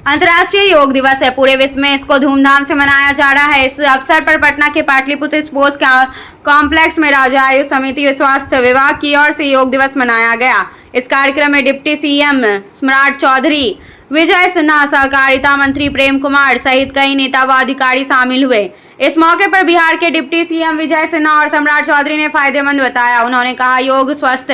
अंतर्राष्ट्रीय योग दिवस है। पूरे विश्व में इसको धूमधाम से मनाया जा रहा है। इस अवसर पर पटना के पाटलिपुत्र स्पोर्ट्स कॉम्प्लेक्स में राज्य आयुष समिति व स्वास्थ्य विभाग की ओर से योग दिवस मनाया गया। इस कार्यक्रम में डिप्टी सीएम सम्राट चौधरी, विजय सिन्हा, सहकारिता मंत्री प्रेम कुमार सहित कई नेता व अधिकारी शामिल हुए। इस मौके पर बिहार के डिप्टी सीएम विजय सिन्हा और सम्राट चौधरी ने फायदेमंद बताया। उन्होंने कहा, योग स्वस्थ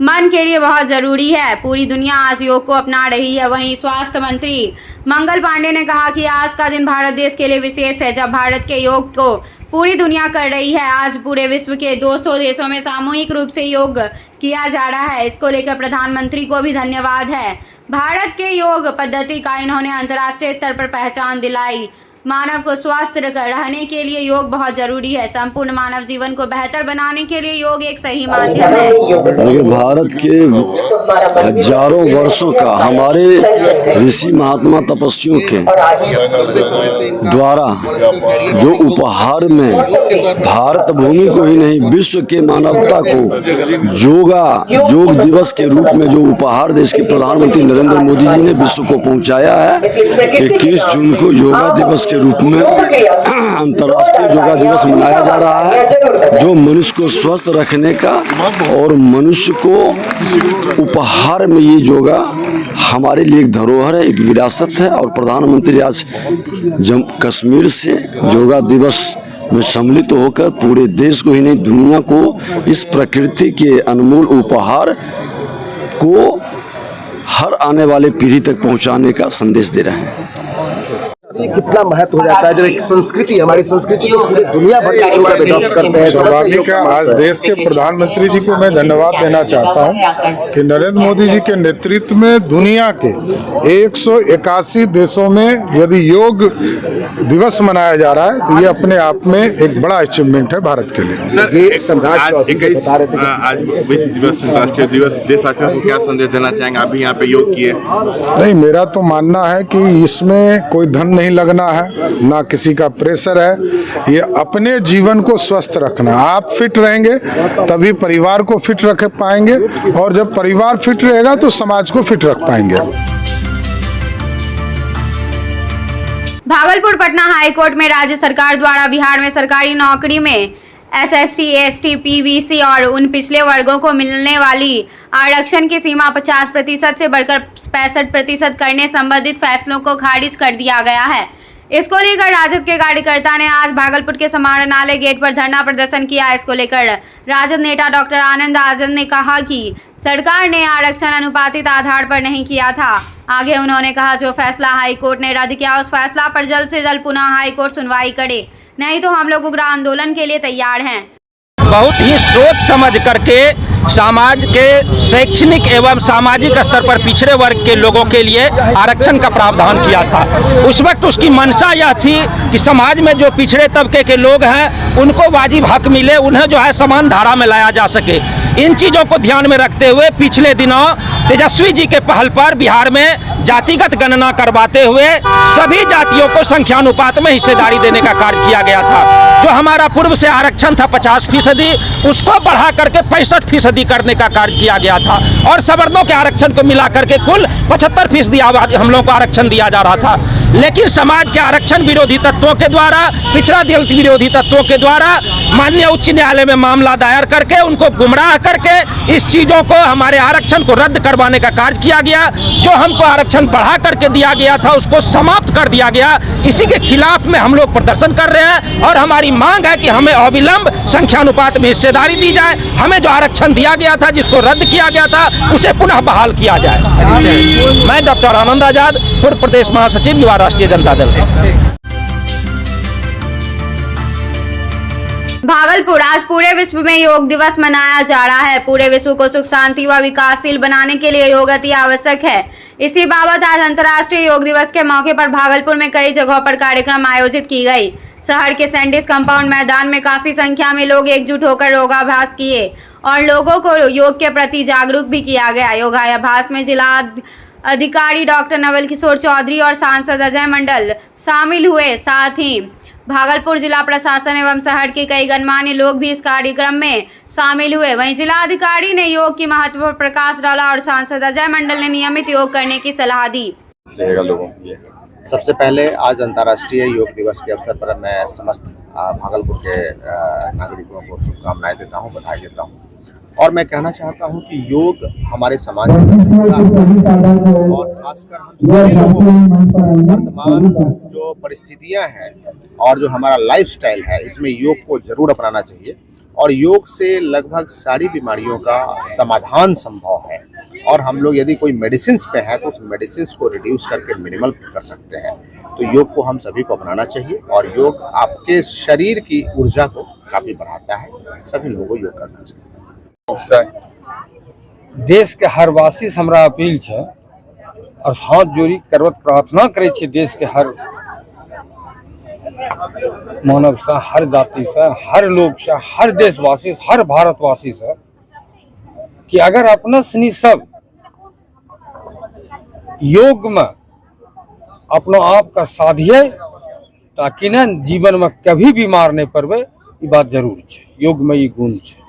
मन के लिए बहुत जरूरी है। पूरी दुनिया आज योग को अपना रही है। वहीं स्वास्थ्य मंत्री मंगल पांडे ने कहा कि आज का दिन भारत देश के लिए विशेष है, जब भारत के योग को पूरी दुनिया कर रही है। आज पूरे विश्व के 200 देशों में सामूहिक रूप से योग किया जा रहा है। इसको लेकर प्रधानमंत्री को भी धन्यवाद है। भारत के योग पद्धति का इन्होंने अंतर्राष्ट्रीय स्तर पर पहचान दिलाई। मानव को स्वस्थ रहने के लिए योग बहुत जरूरी है। संपूर्ण मानव जीवन को बेहतर बनाने के लिए योग एक सही माध्यम है। देखिए, भारत के हजारों वर्षों का हमारे ऋषि महात्मा तपस्वियों के द्वारा जो उपहार में भारत भूमि को ही नहीं विश्व के मानवता को योग दिवस के रूप में जो उपहार देश के प्रधानमंत्री नरेंद्र मोदी जी ने विश्व को पहुंचाया है। 21 जून को योगा दिवस के रूप में अंतर्राष्ट्रीय योगा दिवस मनाया जा रहा है, जो मनुष्य को स्वस्थ रखने का और मनुष्य को उपहार में ये योगा हमारे लिए एक धरोहर है, एक विरासत है। और प्रधानमंत्री आज जम्मू कश्मीर से योगा दिवस में सम्मिलित होकर पूरे देश को ही नहीं दुनिया को इस प्रकृति के अनमोल उपहार को हर आने वाले पीढ़ी तक पहुंचाने का संदेश दे रहे हैं। ये कितना महत्व हो जाता है जब एक संस्कृति, हमारी संस्कृति को पूरी दुनिया भर के लोग अडॉप्ट करते हैं। स्वाभाविक है, आज देश के प्रधानमंत्री जी को मैं धन्यवाद देना चाहता हूं कि नरेंद्र मोदी जी के नेतृत्व में दुनिया के 181 देशों में यदि योग दिवस मनाया जा रहा है तो ये अपने आप में एक बड़ा अचीवमेंट है भारत के लिए। ये सम्राट चौधरी बता रहे थे आज विश्व दिवस, अंतर्राष्ट्रीय दिवस, देशवासियों को क्या संदेश देना चाहेंगे? आप भी यहाँ पे योग किए। नहीं, मेरा तो मानना है कि इसमें कोई धन नहीं लगना है, ना किसी का प्रेशर है। ये अपने जीवन को स्वस्थ रखना। आप फिट रहेंगे तभी परिवार को फिट रख पाएंगे, और जब परिवार फिट रहेगा तो समाज को फिट रख पाएंगे। भागलपुर पटना हाईकोर्ट में राज्य सरकार द्वारा बिहार में सरकारी नौकरी में SST, ST, PVC और उन पिछले वर्गों को मिलने वाली आरक्षण की सीमा 50% से बढ़कर 65% करने संबंधित फैसलों को खारिज कर दिया गया है। इसको लेकर राजद के कार्यकर्ता ने आज भागलपुर के समाहरणालय गेट पर धरना प्रदर्शन किया। इसको लेकर राजद नेता डॉक्टर आनंद आजम ने कहा कि सरकार ने आरक्षण अनुपातित आधार पर नहीं किया था। आगे उन्होंने कहा, जो फैसला हाईकोर्ट ने रद्द किया उस फैसला पर जल्द से जल्द पुनः हाईकोर्ट सुनवाई करे, नहीं तो हम लोग उग्र आंदोलन के लिए तैयार हैं। बहुत ही सोच समझ करके समाज के शैक्षणिक एवं सामाजिक स्तर पर पिछड़े वर्ग के लोगों के लिए आरक्षण का प्रावधान किया था। उस वक्त उसकी मंशा यह थी कि समाज में जो पिछड़े तबके के लोग हैं उनको वाजिब हक मिले, उन्हें जो है समान धारा में लाया जा सके। इन चीज़ों को ध्यान में रखते हुए पिछले दिनों तेजस्वी जी के पहल पर बिहार में जातिगत गणना करवाते हुए सभी जातियों को संख्यानुपात में हिस्सेदारी देने का कार्य किया गया था। जो हमारा पूर्व से आरक्षण था 50%, उसको बढ़ा करके 65% करने का कार्य किया गया था, और सवर्णों के आरक्षण को मिला करके कुल 75% हम लोगों को आरक्षण दिया जा रहा था। लेकिन समाज के आरक्षण विरोधी तत्वों के द्वारा, पिछड़ा दलित विरोधी तत्वों के द्वारा माननीय उच्च न्यायालय में मामला दायर करके उनको गुमराह करके इस चीज़ों को, हमारे आरक्षण को रद्द करवाने का कार्य किया गया। जो हमको आरक्षण बढ़ा करके दिया गया था उसको समाप्त कर दिया गया। इसी के खिलाफ में हम लोग प्रदर्शन कर रहे हैं, और हमारी मांग है कि हमें अविलंब संख्यानुपात में हिस्सेदारी दी जाए। हमें जो आरक्षण दिया गया था, जिसको रद्द किया गया था, उसे पुनः बहाल किया जाए। मैं डॉक्टर आनंद आजाद, पूर्व प्रदेश महासचिव युवा राष्ट्रीय जनता दल। भागलपुर आज पूरे विश्व में योग दिवस मनाया जा रहा है। पूरे विश्व को सुख शांति व विकासशील बनाने के लिए योग अति आवश्यक है। इसी बाबत आज अंतर्राष्ट्रीय योग दिवस के मौके पर भागलपुर में कई जगहों पर कार्यक्रम आयोजित की गई। शहर के सैंडिस कंपाउंड मैदान में काफी संख्या में लोग एकजुट होकर योगाभ्यास किए और लोगों को योग के प्रति जागरूक भी किया गया। योगाभ्यास में जिला अधिकारी डॉक्टर नवल किशोर चौधरी और सांसद अजय मंडल शामिल हुए। साथ ही भागलपुर जिला प्रशासन एवं शहर के कई गणमान्य लोग भी इस कार्यक्रम में शामिल हुए। वहीं जिला अधिकारी ने योग की महत्व पर प्रकाश डाला और सांसद अजय मंडल ने नियमित योग करने की सलाह दी। रहेगा लोगों के लिए। सबसे पहले आज अंतर्राष्ट्रीय योग दिवस के अवसर पर मैं समस्त भागलपुर के नागरिकों को शुभकामनाएं देता हूं, बधाई देता हूं। और मैं कहना चाहता हूं कि योग हमारे समाज में और खासकर हम सभी लोगों को वर्तमान जो परिस्थितियां हैं और जो हमारा लाइफस्टाइल है, इसमें योग को जरूर अपनाना चाहिए। और योग से लगभग सारी बीमारियों का समाधान संभव है। और हम लोग यदि कोई मेडिसिन पे है तो उस मेडिसिन को रिड्यूस करके मिनिमल कर सकते हैं। तो योग को हम सभी को अपनाना चाहिए और योग आपके शरीर की ऊर्जा को काफी बढ़ाता है। सभी लोगों को योग करना चाहिए। देश के हर वासी से हमरा अपील है और हाथ जोड़ी करवत प्रार्थना करे छे देश के हर मानव से, हर जाति से, हर लोग से, हर देशवासी से, हर भारतवासी से कि अगर अपना सनी सब योग में अपना आप का साधिए ताकि न जीवन में कभी बीमार नहीं पड़े। ये बात जरूर है, योग में ये गुण है।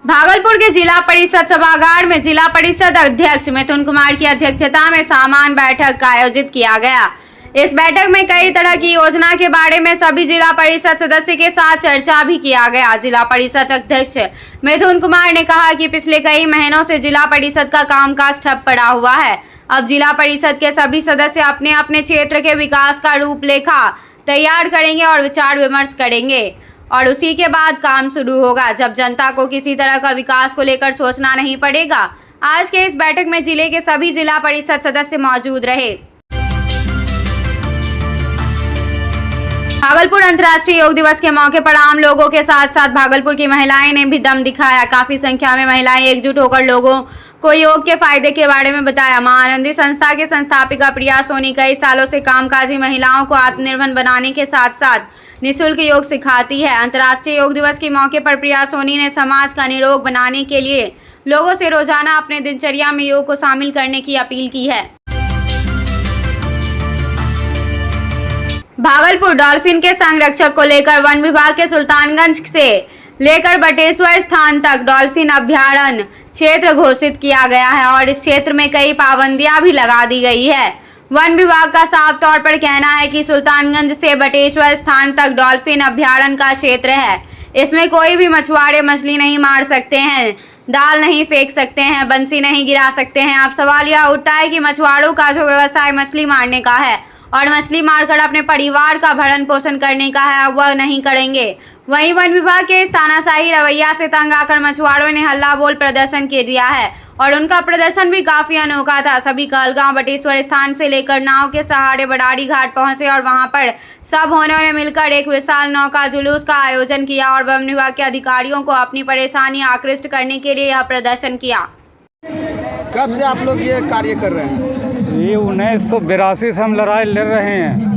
भागलपुर के जिला परिषद सभागार में जिला परिषद अध्यक्ष मिथुन कुमार की अध्यक्षता में सामान्य बैठक का आयोजित किया गया। इस बैठक में कई तरह की योजना के बारे में सभी जिला परिषद सदस्य के साथ चर्चा भी किया गया। जिला परिषद अध्यक्ष मिथुन कुमार ने कहा कि पिछले कई महीनों से जिला परिषद का कामकाज ठप पड़ा हुआ है। अब जिला परिषद के सभी सदस्य अपने अपने क्षेत्र के विकास का रूपरेखा तैयार करेंगे और विचार विमर्श करेंगे और उसी के बाद काम शुरू होगा, जब जनता को किसी तरह का विकास को लेकर सोचना नहीं पड़ेगा। आज के इस बैठक में जिले के सभी जिला परिषद सदस्य मौजूद रहे। भागलपुर अंतर्राष्ट्रीय योग दिवस के मौके पर आम लोगों के साथ साथ भागलपुर की महिलाएं ने भी दम दिखाया। काफी संख्या में महिलाएं एकजुट होकर लोगों को योग के फायदे के बारे में बताया। मां आनंदी संस्था के संस्थापिका प्रिया सोनी कई सालों से कामकाजी महिलाओं को आत्मनिर्भर बनाने के साथ साथ निःशुल्क योग सिखाती है। अंतर्राष्ट्रीय योग दिवस के मौके पर प्रिया सोनी ने समाज का निरोग बनाने के लिए लोगों से रोजाना अपने दिनचर्या में योग को शामिल करने की अपील की है। भागलपुर डॉल्फिन के संरक्षक को लेकर वन विभाग के सुल्तानगंज से लेकर बटेश्वर स्थान तक डॉल्फिन अभयारण्य क्षेत्र घोषित किया गया है और इस क्षेत्र में कई पाबंदियां भी लगा दी गई है। वन विभाग का साफ तौर पर कहना है कि सुल्तानगंज से बटेश्वर स्थान तक डॉल्फिन अभयारण्य का क्षेत्र है। इसमें कोई भी मछुआरे मछली नहीं मार सकते हैं, दाल नहीं फेंक सकते हैं, बंसी नहीं गिरा सकते हैं। अब सवाल यह उठता है कि मछुआरों का जो व्यवसाय मछली मारने का है और मछली मारकर अपने परिवार का भरण पोषण करने का है, वह नहीं करेंगे। वहीं वन विभाग के इस तानाशाही रवैया से तंग आकर मछुआरों ने हल्ला बोल प्रदर्शन कर दिया है और उनका प्रदर्शन भी काफी अनोखा था। सभी कहलगांव बटेश्वर स्थान से लेकर नाव के सहारे बडारी घाट पहुंचे और वहां पर सब होने ने मिलकर एक विशाल नौका जुलूस का आयोजन किया और वन विभाग के अधिकारियों को अपनी परेशानी आकृष्ट करने के लिए यह प्रदर्शन किया। कब से आप लोग ये कार्य कर रहे हैं? ये 1982 से हम लड़ाई लड़ रहे हैं,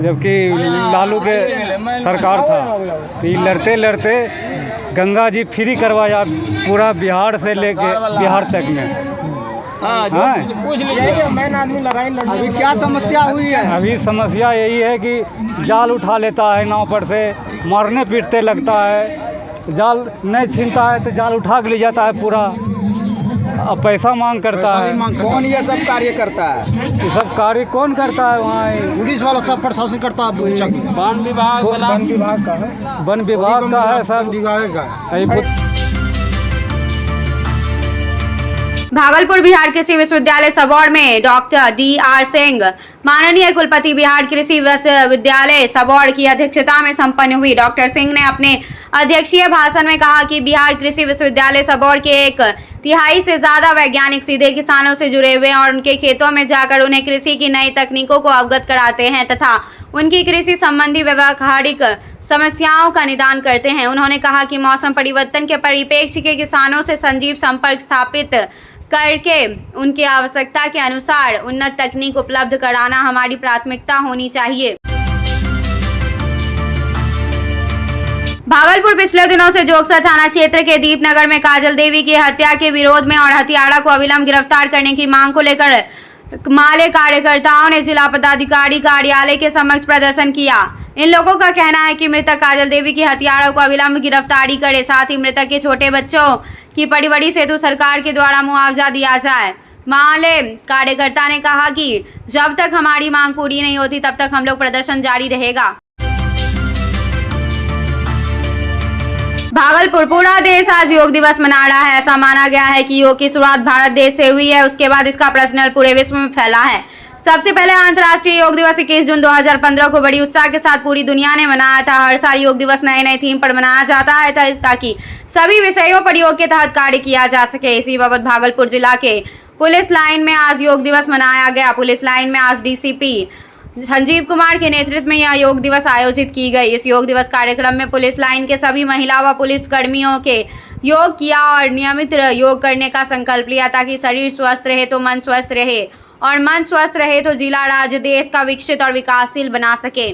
जबकि लालू के सरकार था। तो ये लड़ते लड़ते गंगा जी फ्री करवाया पूरा बिहार से लेके बिहार तक में। पूछ लीजिए अभी क्या समस्या हुई है? अभी समस्या यही है कि जाल उठा लेता है नाव पर से, मारने पीटते लगता है, जाल नहीं छीनता है तो जाल उठा के ले जाता है पूरा, अब पैसा मांग करता है। कौन ये सब कार्य करता है? ये सब कार्य कौन करता है? वहाँ पुलिस वाला सब प्रशासन करता है। वन विभाग का है, वन विभाग का है सब। भागलपुर बिहार कृषि विश्वविद्यालय सबौर में डॉक्टर DR सिंह माननीय कुलपति बिहार कृषि विश्वविद्यालय सबौर की अध्यक्षता में संपन्न हुई। डॉक्टर सिंह ने अपने अध्यक्षीय भाषण में कहा कि बिहार कृषि विश्वविद्यालय सबौर के 1/3 से ज्यादा वैज्ञानिक सीधे किसानों से जुड़े हुए हैं और उनके खेतों में जाकर उन्हें कृषि की नई तकनीकों को अवगत कराते हैं तथा उनकी कृषि संबंधी व्यावहारिक समस्याओं का निदान करते हैं। उन्होंने कहा कि मौसम परिवर्तन के परिप्रेक्ष्य के किसानों से संजीव संपर्क स्थापित करके उनकी आवश्यकता के अनुसार उन्नत तकनीक उपलब्ध कराना हमारी प्राथमिकता होनी चाहिए। भागलपुर पिछले दिनों से जोगसर थाना क्षेत्र के दीपनगर में काजल देवी की हत्या के विरोध में और हत्यारा को अविलंब गिरफ्तार करने की मांग को लेकर माले कार्यकर्ताओं ने जिला पदाधिकारी कार्यालय के समक्ष प्रदर्शन किया। इन लोगों का कहना है कि मृतक काजल देवी की हत्यारों को अविलंब गिरफ्तारी करे, साथ ही मृतक के छोटे बच्चों कि पड़ीबड़ी सेतु सरकार के द्वारा मुआवजा दिया जाए। माले कार्यकर्ता ने कहा कि जब तक हमारी मांग पूरी नहीं होती तब तक हम लोग प्रदर्शन जारी रहेगा। भागलपुर पूरा देश आज योग दिवस मना रहा है। ऐसा माना गया है कि योग की शुरुआत भारत देश से हुई है, उसके बाद इसका प्रचलन पूरे विश्व में फैला है। सबसे पहले अंतर्राष्ट्रीय योग दिवस 21 जून 2015 को बड़ी उत्साह के साथ पूरी दुनिया ने मनाया था। हर साल योग दिवस नए नए थीम पर मनाया जाता है ताकि सभी विषयों पर योग के तहत कार्य किया जा सके। इसी बाबत भागलपुर जिला के पुलिस लाइन में आज योग दिवस मनाया गया। पुलिस लाइन में आज डीसीपी संजीव कुमार के नेतृत्व में यह योग दिवस आयोजित की गई। इस योग दिवस कार्यक्रम में पुलिस लाइन के सभी महिला व पुलिस कर्मियों के योग किया और नियमित योग करने का संकल्प लिया ताकि शरीर स्वस्थ रहे तो मन स्वस्थ रहे और मन स्वस्थ रहे तो जिला राज्य देश का विकसित और विकासशील बना सके।